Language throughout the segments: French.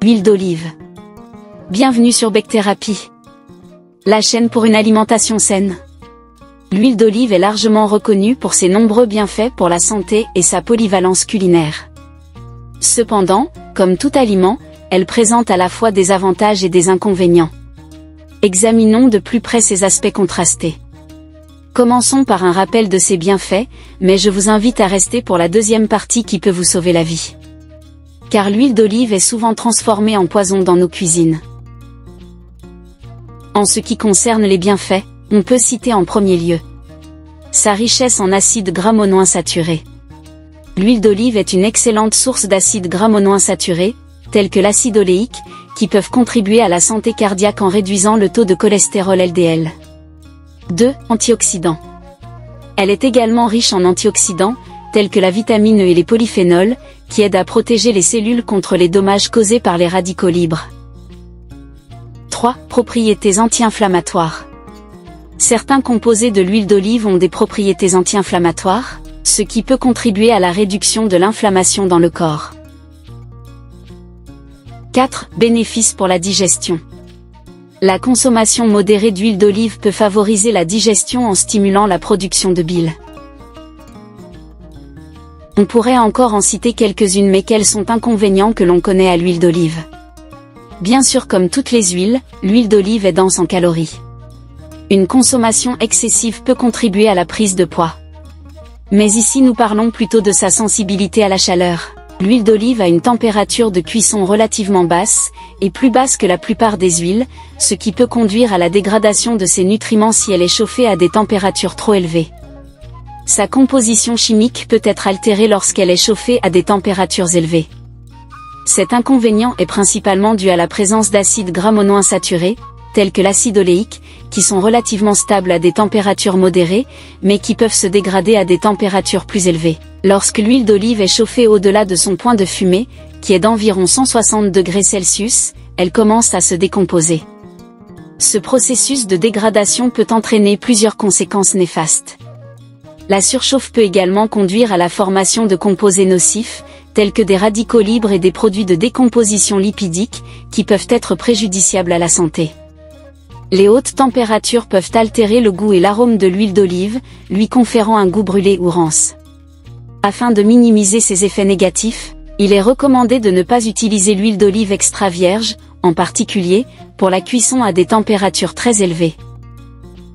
Huile d'olive. Bienvenue sur Bectherapie, la chaîne pour une alimentation saine. L'huile d'olive est largement reconnue pour ses nombreux bienfaits pour la santé et sa polyvalence culinaire. Cependant, comme tout aliment, elle présente à la fois des avantages et des inconvénients. Examinons de plus près ces aspects contrastés. Commençons par un rappel de ses bienfaits, mais je vous invite à rester pour la deuxième partie qui peut vous sauver la vie. Car l'huile d'olive est souvent transformée en poison dans nos cuisines. En ce qui concerne les bienfaits, on peut citer en premier lieu sa richesse en acides gras monoinsaturés. L'huile d'olive est une excellente source d'acides gras monoinsaturés, tels que l'acide oléique, qui peuvent contribuer à la santé cardiaque en réduisant le taux de cholestérol LDL. 2. Antioxydants. Elle est également riche en antioxydants, tels que la vitamine E et les polyphénols, qui aident à protéger les cellules contre les dommages causés par les radicaux libres. 3. Propriétés anti-inflammatoires. Certains composés de l'huile d'olive ont des propriétés anti-inflammatoires, ce qui peut contribuer à la réduction de l'inflammation dans le corps. 4. Bénéfices pour la digestion. La consommation modérée d'huile d'olive peut favoriser la digestion en stimulant la production de bile. On pourrait encore en citer quelques-unes, mais quels sont inconvénients que l'on connaît à l'huile d'olive? Bien sûr, comme toutes les huiles, l'huile d'olive est dense en calories. Une consommation excessive peut contribuer à la prise de poids. Mais ici nous parlons plutôt de sa sensibilité à la chaleur. L'huile d'olive a une température de cuisson relativement basse, et plus basse que la plupart des huiles, ce qui peut conduire à la dégradation de ses nutriments si elle est chauffée à des températures trop élevées. Sa composition chimique peut être altérée lorsqu'elle est chauffée à des températures élevées. Cet inconvénient est principalement dû à la présence d'acides gras monoinsaturés, tels que l'acide oléique, qui sont relativement stables à des températures modérées, mais qui peuvent se dégrader à des températures plus élevées. Lorsque l'huile d'olive est chauffée au-delà de son point de fumée, qui est d'environ 160 degrés Celsius, elle commence à se décomposer. Ce processus de dégradation peut entraîner plusieurs conséquences néfastes. La surchauffe peut également conduire à la formation de composés nocifs, tels que des radicaux libres et des produits de décomposition lipidique, qui peuvent être préjudiciables à la santé. Les hautes températures peuvent altérer le goût et l'arôme de l'huile d'olive, lui conférant un goût brûlé ou rance. Afin de minimiser ces effets négatifs, il est recommandé de ne pas utiliser l'huile d'olive extra vierge, en particulier, pour la cuisson à des températures très élevées.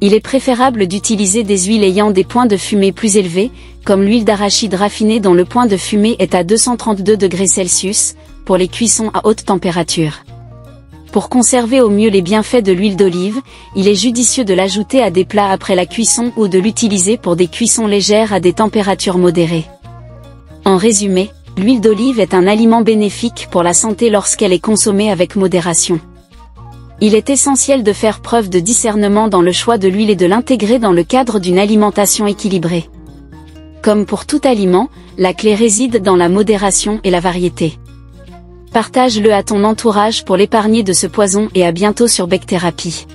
Il est préférable d'utiliser des huiles ayant des points de fumée plus élevés, comme l'huile d'arachide raffinée dont le point de fumée est à 232 degrés Celsius, pour les cuissons à haute température. Pour conserver au mieux les bienfaits de l'huile d'olive, il est judicieux de l'ajouter à des plats après la cuisson ou de l'utiliser pour des cuissons légères à des températures modérées. En résumé, l'huile d'olive est un aliment bénéfique pour la santé lorsqu'elle est consommée avec modération. Il est essentiel de faire preuve de discernement dans le choix de l'huile et de l'intégrer dans le cadre d'une alimentation équilibrée. Comme pour tout aliment, la clé réside dans la modération et la variété. Partage-le à ton entourage pour l'épargner de ce poison et à bientôt sur Bectherapie.